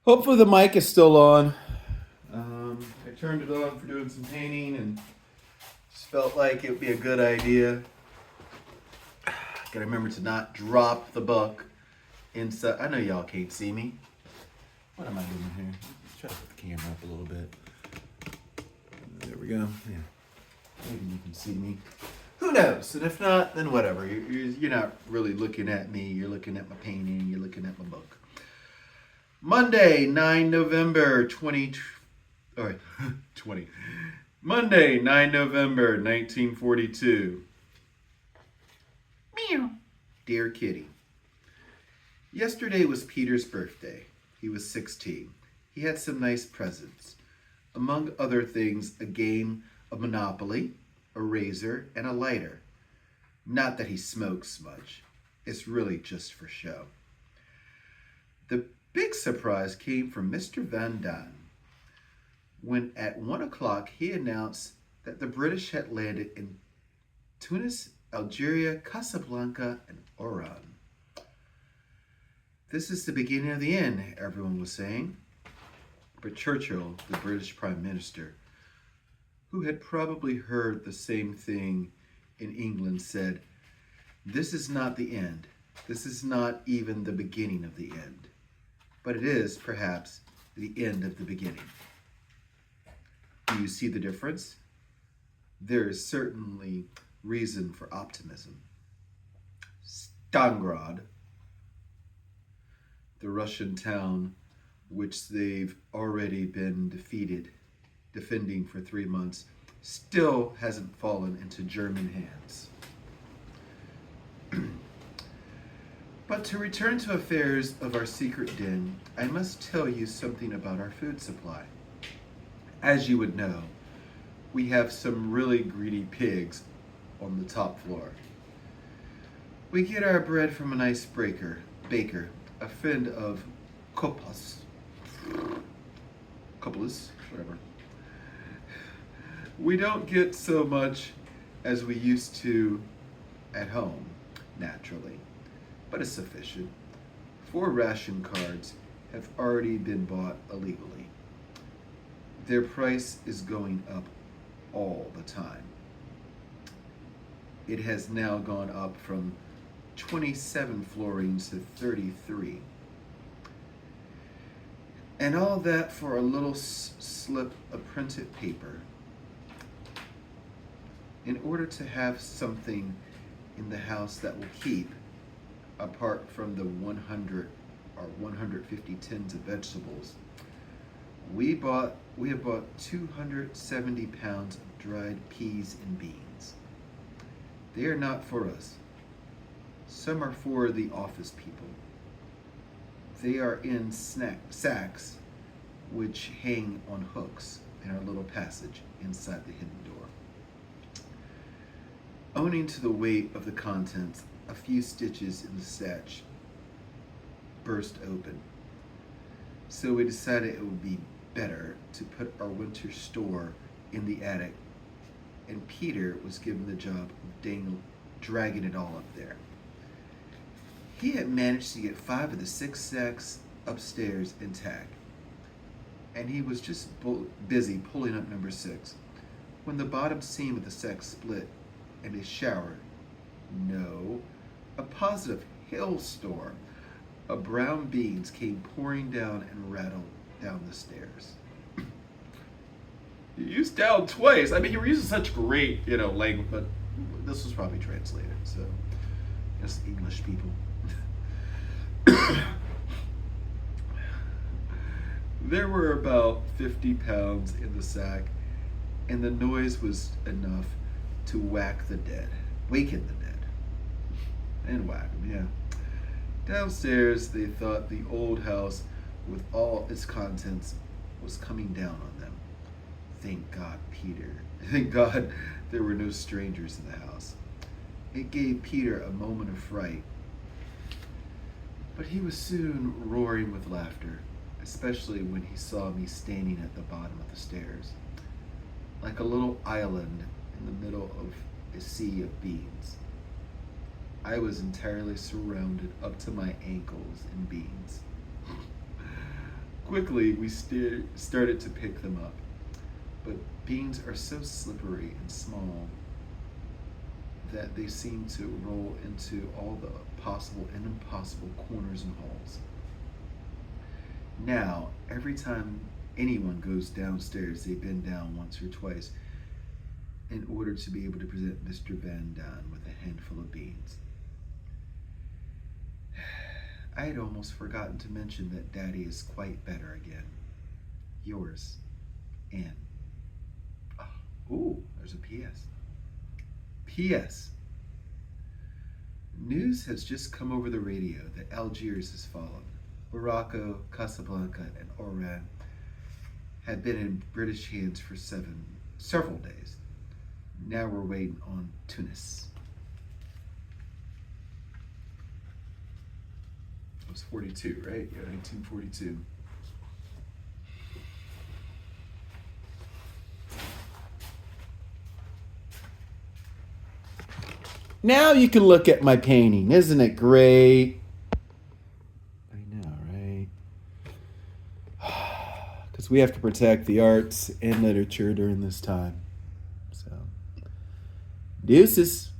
Hopefully the mic is still on. I turned it on for doing some painting and just felt like it would be a good idea. Gotta remember to not drop the book inside. I know y'all can't see me. What am I doing here? Let's try to put the camera up a little bit. There we go. Yeah. Maybe you can see me. Who knows? And if not, then whatever. You're not really looking at me. You're looking at my painting. You're looking at my book. Monday, 9 November 20. All right, 20. Monday, 9 November 1942. Meow. Dear Kitty. Yesterday was Peter's birthday. He was 16. He had some nice presents. Among other things, a game of Monopoly, a razor, and a lighter. Not that he smokes much. It's really just for show. The big surprise came from Mr. Van Daan when at 1 o'clock he announced that the British had landed in Tunis, Algeria, Casablanca, and Oran. This is the beginning of the end, everyone was saying. But Churchill, the British Prime Minister, who had probably heard the same thing in England, said, "This is not the end. This is not even the beginning of the end. But it is, perhaps, the end of the beginning." Do you see the difference? There is certainly reason for optimism. Stalingrad, the Russian town which they've already been defending for 3 months, still hasn't fallen into German hands. But to return to affairs of our secret den, I must tell you something about our food supply. As you would know, we have some really greedy pigs on the top floor. We get our bread from a nice baker, a friend of Copas, whatever. We don't get so much as we used to at home, naturally, but it's sufficient. 4 ration cards have already been bought illegally. Their price is going up all the time. It has now gone up from 27 florins to 33. And all that for a little slip of printed paper. In order to have something in the house that will keep, apart from the 100 or 150 tins of vegetables, we have bought 270 pounds of dried peas and beans. They are not for us. Some are for the office people. They are in sacks which hang on hooks in our little passage inside the hidden door. Owing to the weight of the contents, a few stitches in the satch burst open. So we decided it would be better to put our winter store in the attic, and Peter was given the job of dragging it all up there. He had managed to get 5 of the 6 sacks upstairs intact, and he was just busy pulling up number 6 when the bottom seam of the sack split and a shower, no, a positive hailstorm of brown beans came pouring down and rattled down the stairs. You used down twice. I mean, you were using such great, language, but this was probably translated, so just English people. There were about 50 pounds in the sack, and the noise was enough to waken the dead. And whack them, yeah. Downstairs, they thought the old house with all its contents was coming down on them. Thank God, Peter. Thank God there were no strangers in the house. It gave Peter a moment of fright, but he was soon roaring with laughter, especially when he saw me standing at the bottom of the stairs, like a little island in the middle of a sea of beans. I was entirely surrounded up to my ankles in beans. Quickly, we started to pick them up, but beans are so slippery and small that they seem to roll into all the possible and impossible corners and holes. Now, every time anyone goes downstairs, they bend down once or twice in order to be able to present Mr. Van Daan with a handful of beans. I had almost forgotten to mention that Daddy is quite better again. Yours, Anne. Oh, ooh, there's a P.S. P.S. News has just come over the radio that Algiers has fallen. Morocco, Casablanca, and Oran had been in British hands for several days. Now we're waiting on Tunis. It was 42, right? Yeah, 1942. Now you can look at my painting. Isn't it great? I know, right? Because we have to protect the arts and literature during this time. So, deuces.